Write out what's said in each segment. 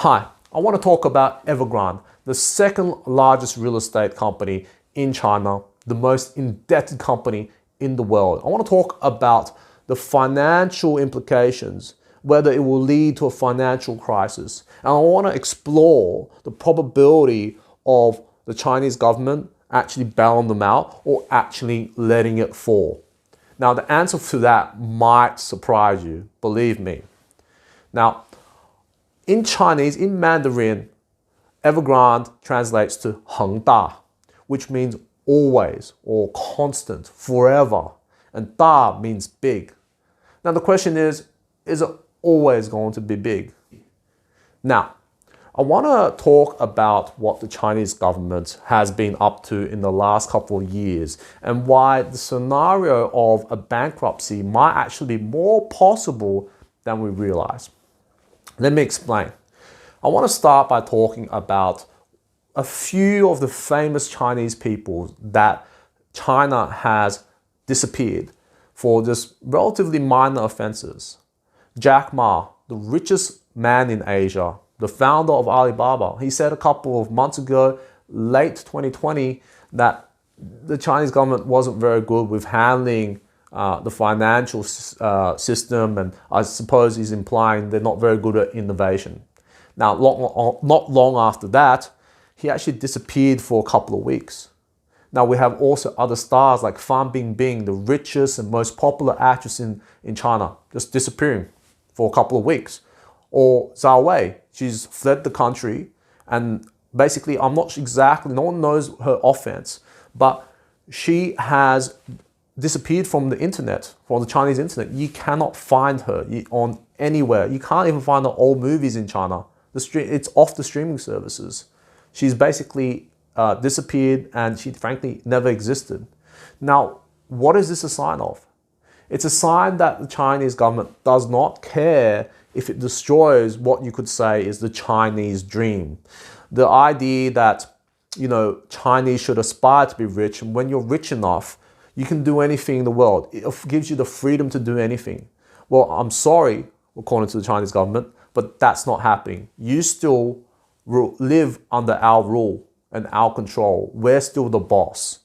Hi, I want to talk about Evergrande, the second largest real estate company in China, the most indebted company in the world. I want to talk about the financial implications, whether it will lead to a financial crisis. And I want to explore the probability of the Chinese government actually bailing them out or actually letting it fall. Now, the answer to that might surprise you, believe me. Now, in Chinese, in Mandarin, Evergrande translates to 恒大, which means always or constant, forever. And da means big. Now the question is it always going to be big? Now, I want to talk about what the Chinese government has been up to in the last couple of years and why the scenario of a bankruptcy might actually be more possible than we realize. Let me explain. I want to start by talking about a few of the famous Chinese people that China has disappeared for just relatively minor offenses. Jack Ma, the richest man in Asia, the founder of Alibaba, he said a couple of months ago, late 2020, that the Chinese government wasn't very good with handling the financial system, and I suppose he's implying they're not very good at innovation. Now, not long after that, he actually disappeared for a couple of weeks. Now, we have also other stars like Fan Bingbing, the richest and most popular actress in China, just disappearing for a couple of weeks. Or Zhao Wei, she's fled the country, and basically, no one knows her offense, but she has disappeared from the internet, from the Chinese internet. You cannot find her on anywhere. You can't even find her old movies in China. It's off the streaming services. She's basically disappeared, and she frankly never existed. Now, what is this a sign of? It's a sign that the Chinese government does not care if it destroys what you could say is the Chinese dream. The idea that, Chinese should aspire to be rich, and when you're rich enough, you can do anything in the world. It gives you the freedom to do anything. Well, I'm sorry, according to the Chinese government, but that's not happening. You still live under our rule and our control. We're still the boss.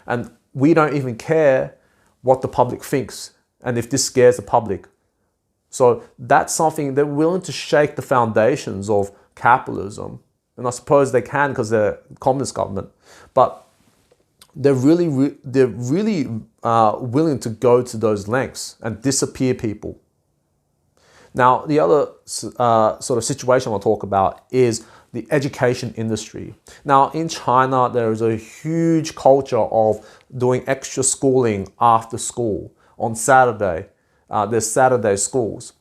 And we don't even care what the public thinks and if this scares the public. So that's something they're willing to shake the foundations of capitalism. And I suppose they can because they're a communist government. But they're really willing to go to those lengths and disappear people. Now, the other sort of situation I want to talk about is the education industry. Now, in China, there is a huge culture of doing extra schooling after school on Saturday. There's Saturday schools.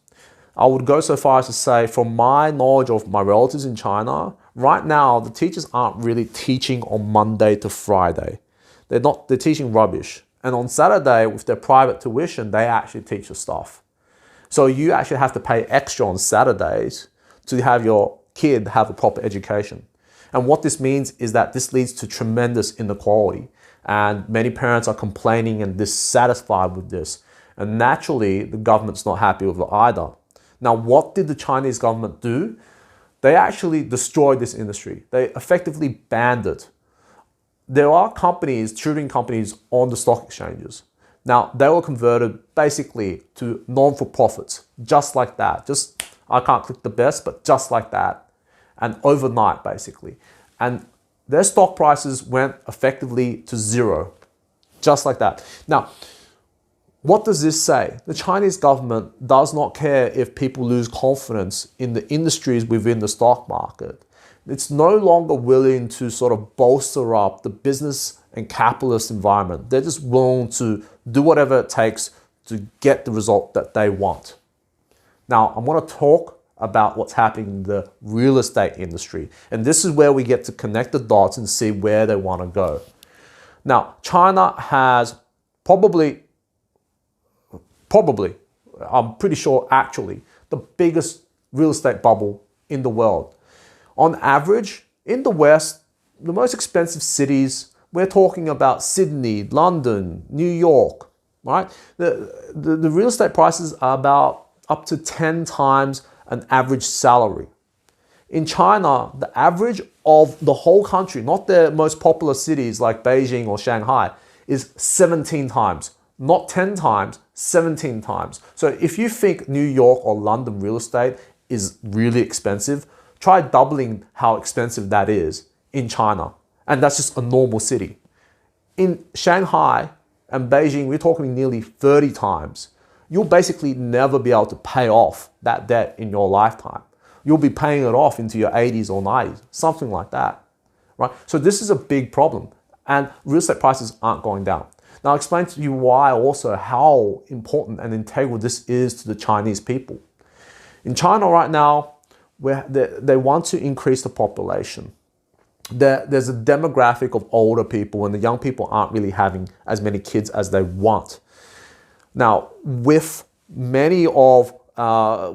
I would go so far as to say, from my knowledge of my relatives in China, right now, the teachers aren't really teaching on Monday to Friday. They're teaching rubbish. And on Saturday, with their private tuition, they actually teach the stuff. So you actually have to pay extra on Saturdays to have your kid have a proper education. And what this means is that this leads to tremendous inequality. And many parents are complaining and dissatisfied with this. And naturally, the government's not happy with it either. Now, what did the Chinese government do? They actually destroyed this industry. They effectively banned it. There are companies, tutoring companies on the stock exchanges. Now, they were converted basically to non-for-profits, just like that. I can't click the best, but just like that. And overnight, basically. And their stock prices went effectively to zero, just like that. Now, what does this say? The Chinese government does not care if people lose confidence in the industries within the stock market. It's no longer willing to sort of bolster up the business and capitalist environment. They're just willing to do whatever it takes to get the result that they want. Now, I'm going to talk about what's happening in the real estate industry. And this is where we get to connect the dots and see where they want to go. Now, China has probably, I'm pretty sure actually, the biggest real estate bubble in the world. On average, in the West, the most expensive cities, we're talking about Sydney, London, New York, right? The real estate prices are about up to 10 times an average salary. In China, the average of the whole country, not the most popular cities like Beijing or Shanghai, is 17 times. Not 10 times, 17 times. So if you think New York or London real estate is really expensive, try doubling how expensive that is in China. And that's just a normal city. In Shanghai and Beijing, we're talking nearly 30 times. You'll basically never be able to pay off that debt in your lifetime. You'll be paying it off into your 80s or 90s, something like that, right? So this is a big problem, and real estate prices aren't going down. Now I'll explain to you why also how important and integral this is to the Chinese people. In China right now, where they want to increase the population. There's a demographic of older people, and the young people aren't really having as many kids as they want. Now, with many of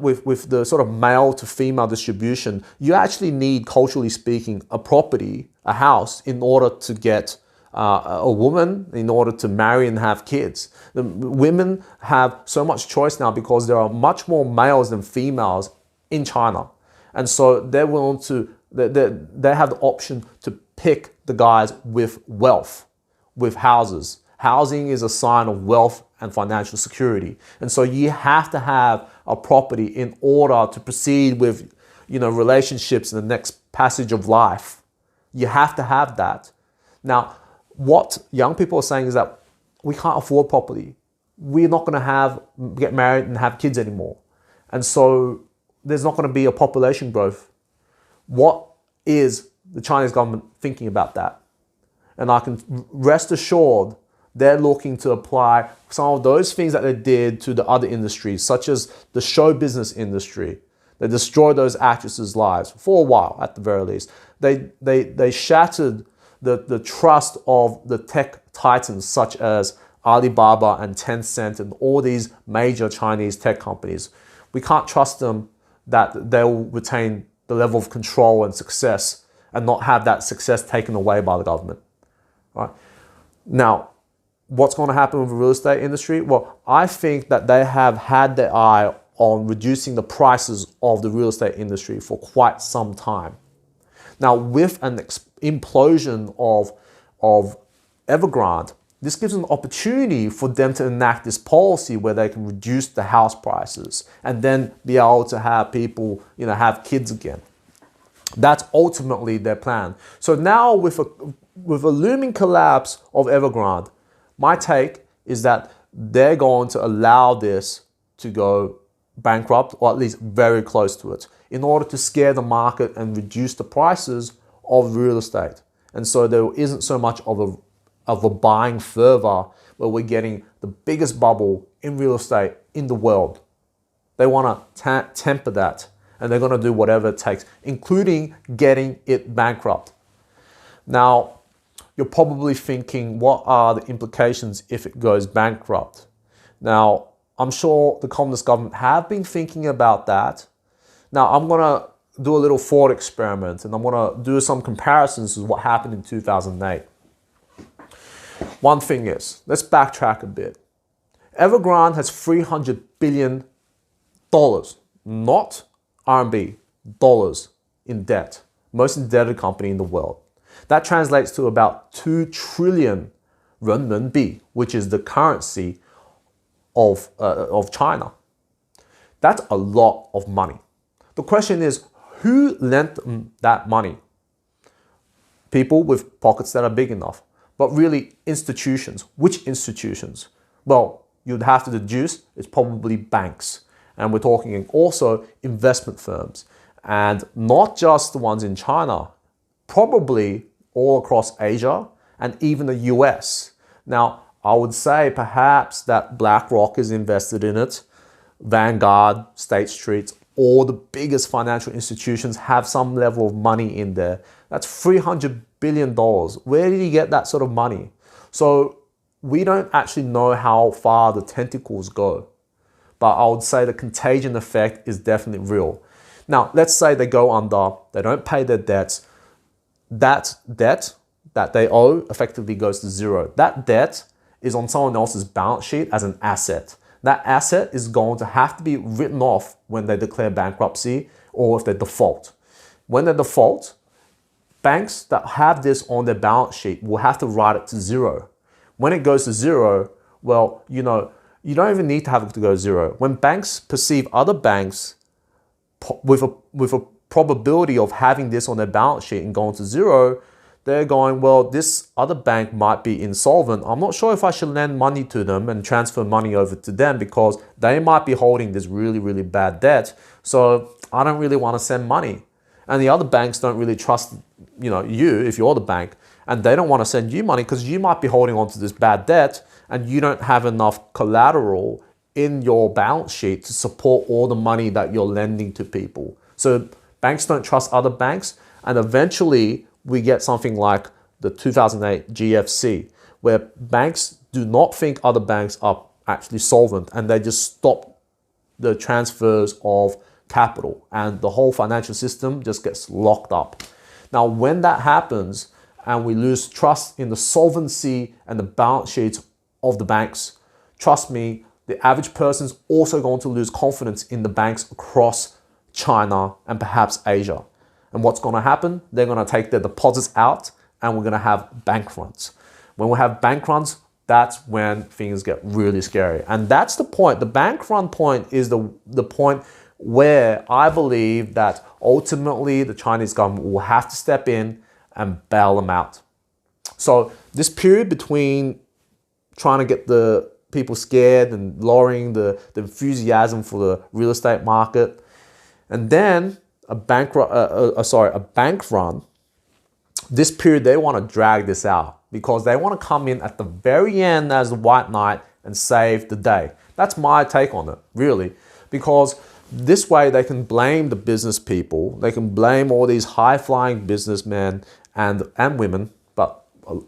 with the sort of male to female distribution, you actually need, culturally speaking, a property, a house, in order to get a woman, in order to marry and have kids. The women have so much choice now because there are much more males than females in China. And so they're willing to, they have the option to pick the guys with wealth, with houses. Housing is a sign of wealth and financial security. And so you have to have a property in order to proceed with, relationships in the next passage of life. You have to have that. Now, what young people are saying is that we can't afford property. We're not going to get married and have kids anymore. And so there's not going to be a population growth. What is the Chinese government thinking about that? And I can rest assured they're looking to apply some of those things that they did to the other industries, such as the show business industry. They destroyed those actresses' lives for a while, at the very least. They shattered the trust of the tech titans, such as Alibaba and Tencent and all these major Chinese tech companies. We can't trust them that they'll retain the level of control and success and not have that success taken away by the government. Right? Now, what's going to happen with the real estate industry? Well, I think that they have had their eye on reducing the prices of the real estate industry for quite some time. Now, with an implosion of Evergrande, this gives an opportunity for them to enact this policy where they can reduce the house prices and then be able to have people, have kids again. That's ultimately their plan. So now with a looming collapse of Evergrande, my take is that they're going to allow this to go bankrupt, or at least very close to it, in order to scare the market and reduce the prices of real estate. And so there isn't so much of a buying fervor where we're getting the biggest bubble in real estate in the world. They want to temper that, and they're going to do whatever it takes, including getting it bankrupt. Now, you're probably thinking, what are the implications if it goes bankrupt? Now, I'm sure the Communist government have been thinking about that. Now, I'm going to do a little thought experiment, and I'm going to do some comparisons with what happened in 2008. One thing is, let's backtrack a bit. Evergrande has $300 billion, not RMB, dollars in debt. Most indebted company in the world. That translates to about 2 trillion renminbi, which is the currency of China. That's a lot of money. The question is, who lent them that money? People with pockets that are big enough. But really, institutions. Which institutions? Well, you'd have to deduce it's probably banks. And we're talking also investment firms. And not just the ones in China, probably all across Asia and even the US. Now, I would say perhaps that BlackRock is invested in it, Vanguard, State Street, all the biggest financial institutions have some level of money in there. That's $300 billion. Where did he get that sort of money? So we don't actually know how far the tentacles go, but I would say the contagion effect is definitely real. Now, let's say they go under, they don't pay their debts. That debt that they owe effectively goes to zero. That debt is on someone else's balance sheet as an asset. That asset is going to have to be written off when they declare bankruptcy or if they default. When they default, banks that have this on their balance sheet will have to write it to zero. When it goes to zero, well, you don't even need to have it to go zero. When banks perceive other banks with a probability of having this on their balance sheet and going to zero, they're going, well, this other bank might be insolvent. I'm not sure if I should lend money to them and transfer money over to them because they might be holding this really, really bad debt. So I don't really want to send money. And the other banks don't really trust, you, if you're the bank, and they don't want to send you money because you might be holding on to this bad debt and you don't have enough collateral in your balance sheet to support all the money that you're lending to people. So banks don't trust other banks, and eventually we get something like the 2008 GFC, where banks do not think other banks are actually solvent and they just stop the transfers of capital and the whole financial system just gets locked up. Now, when that happens and we lose trust in the solvency and the balance sheets of the banks, trust me, the average person's also going to lose confidence in the banks across China and perhaps Asia. And what's going to happen? They're going to take their deposits out and we're going to have bank runs. When we have bank runs, that's when things get really scary. And that's the point. The bank run point is the point where I believe that ultimately the Chinese government will have to step in and bail them out. So this period between trying to get the people scared and lowering the enthusiasm for the real estate market, and then a bank run, this period they want to drag this out because they want to come in at the very end as the white knight and save the day. That's my take on it, really, because this way they can blame the business people, they can blame all these high-flying businessmen and women, but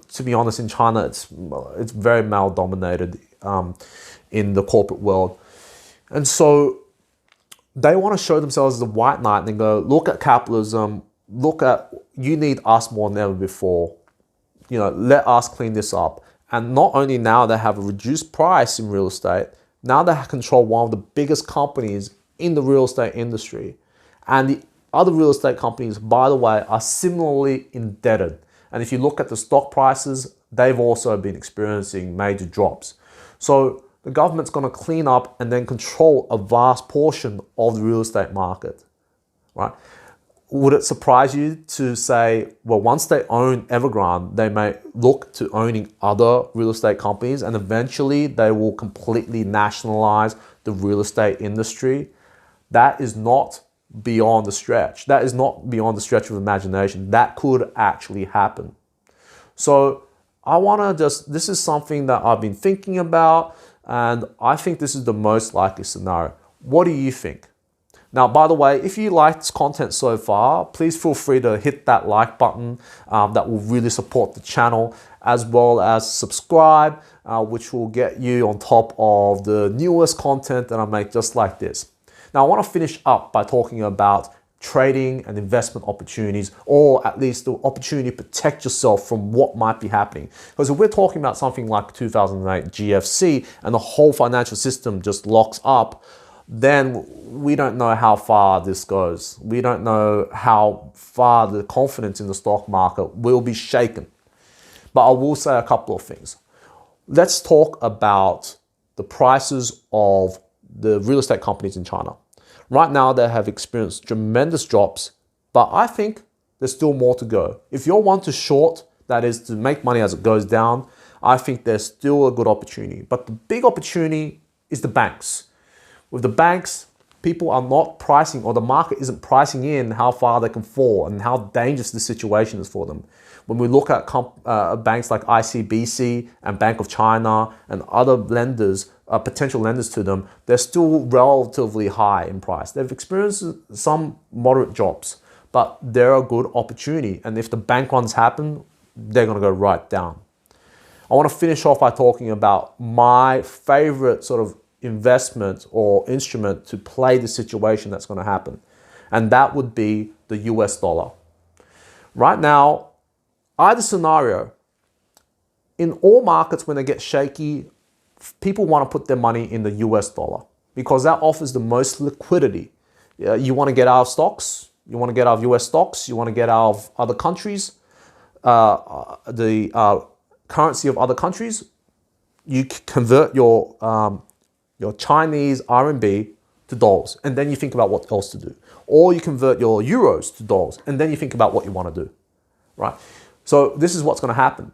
to be honest, in China, it's very male-dominated in the corporate world. And so they want to show themselves as the white knight and go, look at capitalism, you need us more than ever before. Let us clean this up. And not only now they have a reduced price in real estate, now they control one of the biggest companies in the real estate industry. And the other real estate companies, by the way, are similarly indebted. And if you look at the stock prices, they've also been experiencing major drops. So the government's going to clean up and then control a vast portion of the real estate market, right? Would it surprise you to say, well, once they own Evergrande, they may look to owning other real estate companies and eventually they will completely nationalize the real estate industry? That is not beyond the stretch. That is not beyond the stretch of imagination. That could actually happen. So I want to this is something that I've been thinking about, and I think this is the most likely scenario. What do you think? Now, by the way, if you liked this content so far, please feel free to hit that like button. That will really support the channel, as well as subscribe, which will get you on top of the newest content that I make just like this. Now, I want to finish up by talking about trading and investment opportunities, or at least the opportunity to protect yourself from what might be happening. Because if we're talking about something like 2008 GFC and the whole financial system just locks up, then we don't know how far this goes. We don't know how far the confidence in the stock market will be shaken. But I will say a couple of things. Let's talk about the prices of the real estate companies in China. Right now, they have experienced tremendous drops, but I think there's still more to go. If you're one to short, that is to make money as it goes down, I think there's still a good opportunity. But the big opportunity is the banks. With the banks, people are not pricing, or the market isn't pricing in how far they can fall and how dangerous the situation is for them. When we look at banks like ICBC and Bank of China and other lenders, potential lenders to them, they're still relatively high in price. They've experienced some moderate drops, but they're a good opportunity. And if the bank runs happen, they're going to go right down. I want to finish off by talking about my favorite sort of investment or instrument to play the situation that's going to happen. And that would be the US dollar. Right now, either scenario, in all markets when they get shaky, people want to put their money in the US dollar because that offers the most liquidity. You want to get out of stocks? You want to get out of US stocks, you want to get out of other countries, the currency of other countries, you convert your Chinese RMB to dollars, and then you think about what else to do. Or you convert your euros to dollars, and then you think about what you want to do, right? So this is what's going to happen.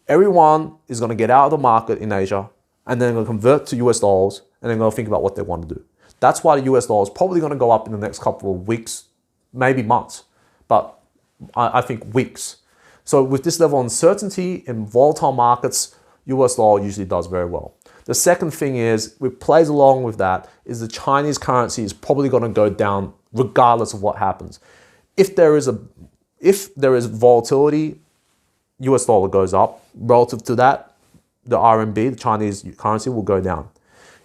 Everyone is going to get out of the market in Asia, and then going to convert to US dollars, and then going to think about what they want to do. That's why the US dollar is probably going to go up in the next couple of weeks, maybe months, but I think weeks. So with this level of uncertainty in volatile markets, US dollar usually does very well. The second thing is, which plays along with that, is the Chinese currency is probably going to go down regardless of what happens. If there is volatility, US dollar goes up. Relative to that, the RMB, the Chinese currency, will go down.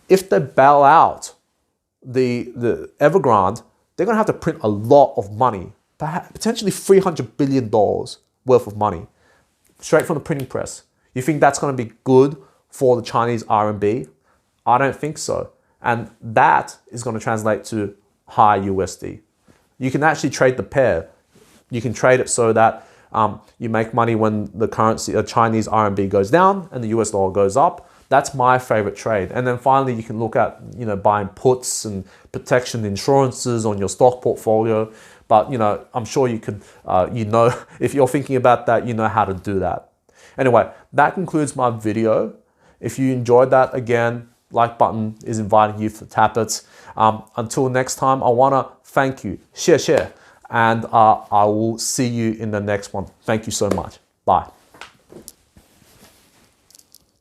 If they bail out the Evergrande, they're going to have to print a lot of money, potentially $300 billion worth of money, straight from the printing press. You think that's going to be good for the Chinese RMB? I don't think so. And that is going to translate to high USD. You can actually trade the pair. You can trade it so that you make money when the currency, the Chinese RMB goes down and the US dollar goes up. That's my favorite trade. And then finally, you can look at, buying puts and protection insurances on your stock portfolio. But, I'm sure you could, if you're thinking about that, you know how to do that. Anyway, that concludes my video. If you enjoyed that, again, like button is inviting you to tap it. Until next time, I want to thank you. Share. And I will see you in the next one. Thank you so much. Bye.